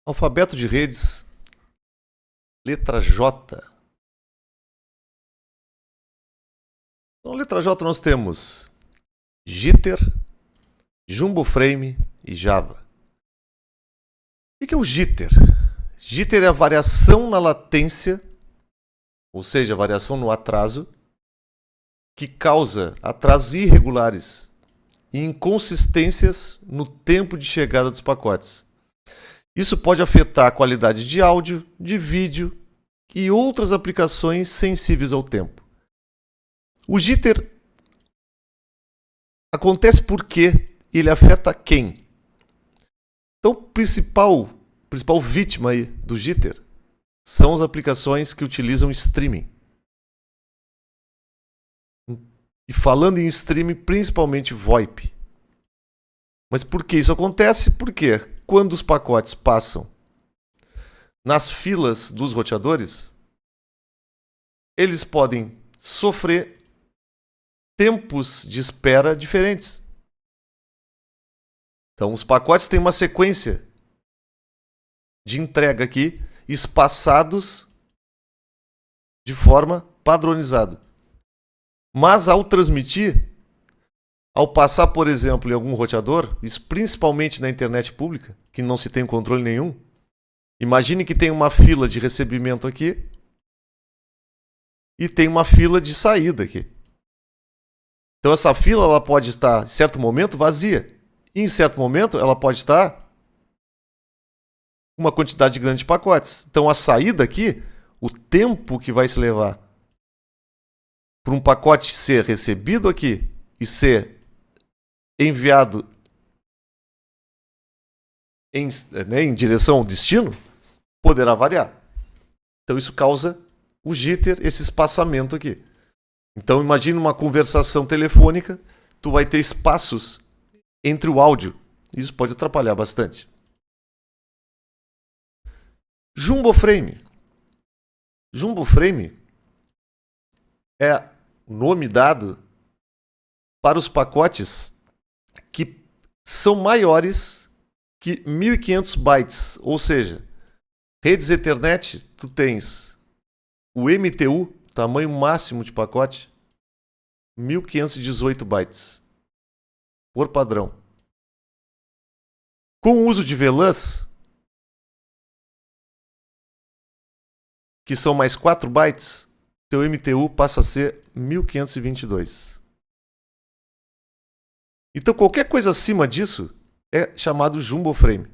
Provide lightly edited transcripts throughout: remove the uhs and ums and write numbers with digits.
Alfabeto de redes, letra J. Na letra J nós temos Jitter, Jumbo Frame e Java. O que é o Jitter? Jitter é a variação na latência, ou seja, a variação no atraso, que causa atrasos irregulares e inconsistências no tempo de chegada dos pacotes. Isso pode afetar a qualidade de áudio, de vídeo e outras aplicações sensíveis ao tempo. O Jitter acontece porque ele afeta quem? Então, a principal vítima aí do Jitter são as aplicações que utilizam streaming. E falando em streaming, principalmente VoIP. Mas por que isso acontece? Porque quando os pacotes passam nas filas dos roteadores, eles podem sofrer tempos de espera diferentes. Então, os pacotes têm uma sequência de entrega aqui, espaçados de forma padronizada. Mas ao transmitir, ao passar, por exemplo, em algum roteador, isso principalmente na internet pública, que não se tem controle nenhum, imagine que tem uma fila de recebimento aqui e tem uma fila de saída aqui. Então essa fila ela pode estar, em certo momento, vazia. E em certo momento, ela pode estar com uma quantidade grande de pacotes. Então a saída aqui, o tempo que vai se levar para um pacote ser recebido aqui e ser enviado em direção ao destino, poderá variar. Então isso causa o Jitter, esse espaçamento aqui. Então imagine uma conversação telefônica, tu vai ter espaços entre o áudio. Isso pode atrapalhar bastante. Jumbo Frame. Jumbo Frame é o nome dado para os pacotes que são maiores que 1500 bytes. Ou seja, redes Ethernet, tu tens o MTU, tamanho máximo de pacote, 1518 bytes por padrão. Com o uso de VLANs, que são mais 4 bytes, teu MTU passa a ser 1522. Então qualquer coisa acima disso é chamado Jumbo Frame.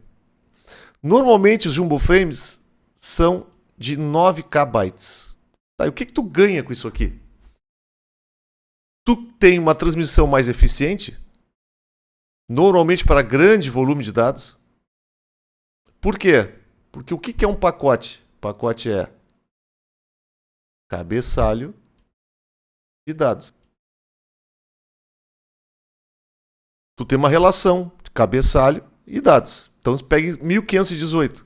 Normalmente os Jumbo Frames são de 9K bytes. Tá, e o que tu ganha com isso aqui? Tu tem uma transmissão mais eficiente, normalmente para grande volume de dados. Por quê? Porque o que é um pacote? Pacote é cabeçalho e dados. Tu tem uma relação de cabeçalho e dados. Então, você pega 1518.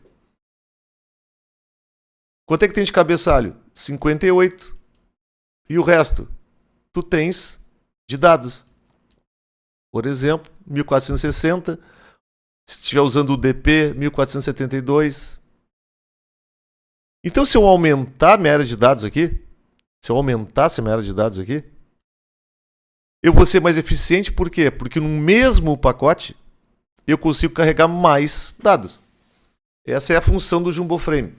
Quanto é que tem de cabeçalho? 58. E o resto? Tu tens de dados. Por exemplo, 1460. Se estiver usando o DP, 1472. Então, se eu aumentar a minha área de dados aqui, se eu aumentasse a minha área de dados aqui, eu vou ser mais eficiente, por quê? Porque no mesmo pacote eu consigo carregar mais dados. Essa é a função do Jumbo Frame.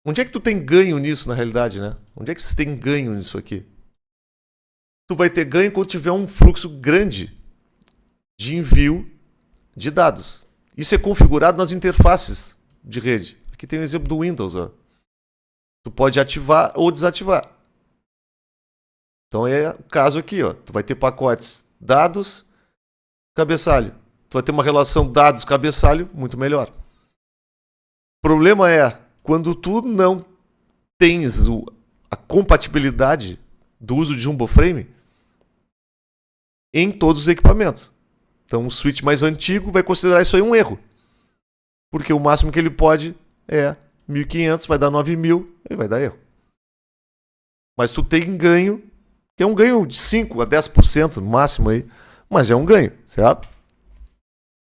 Onde é que tu tem ganho nisso na realidade, né? Onde é que você tem ganho nisso aqui? Tu vai ter ganho quando tiver um fluxo grande de envio de dados. Isso é configurado nas interfaces de rede. Aqui tem um exemplo do Windows. Ó. Tu pode ativar ou desativar. Então é o caso aqui, ó. Tu vai ter pacotes dados, cabeçalho. Tu vai ter uma relação dados-cabeçalho muito melhor. O problema é quando tu não tens a compatibilidade do uso de Jumbo Frame em todos os equipamentos. Então o switch mais antigo vai considerar isso aí um erro. Porque o máximo que ele pode é 1500, vai dar 9000 e vai dar erro. Mas tu tem ganho, que é um ganho de 5 a 10% no máximo aí, mas é um ganho, certo?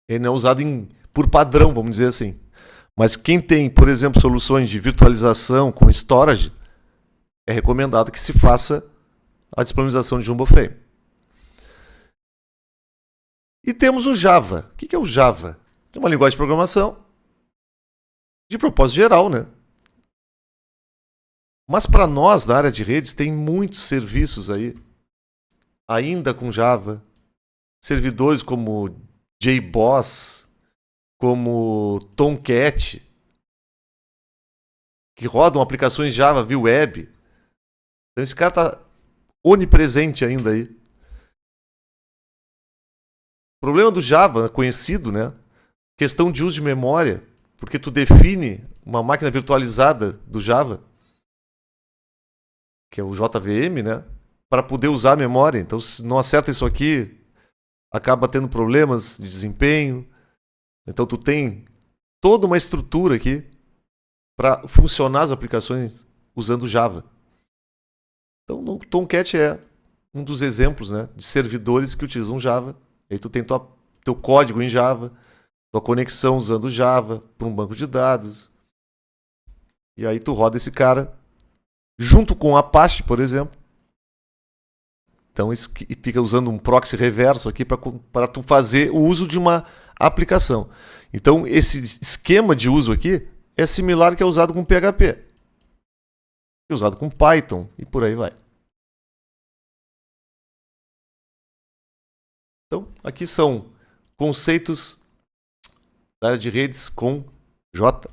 Ele não é usado em por padrão, vamos dizer assim. Mas quem tem, por exemplo, soluções de virtualização com storage, é recomendado que se faça a disponibilização de Jumbo Frame. E temos o Java. O que é o Java? É uma linguagem de programação de propósito geral, né? Mas para nós, na área de redes, tem muitos serviços aí, ainda com Java. Servidores como JBoss, como Tomcat, que rodam aplicações Java via web. Então esse cara está onipresente ainda aí. O problema do Java, conhecido, né? Questão de uso de memória, porque tu define uma máquina virtualizada do Java, que é o JVM, né? Para poder usar a memória. Então, se não acerta isso aqui, acaba tendo problemas de desempenho. Então, tu tem toda uma estrutura aqui para funcionar as aplicações usando Java. Então, o Tomcat é um dos exemplos, né, de servidores que utilizam Java. Aí tu tem teu código em Java, tua conexão usando Java para um banco de dados. E aí tu roda esse cara junto com o Apache, por exemplo. Então fica usando um proxy reverso aqui para tu fazer o uso de uma aplicação. Então esse esquema de uso aqui é similar ao que é usado com PHP, é usado com Python e por aí vai. Então aqui são conceitos da área de redes com J.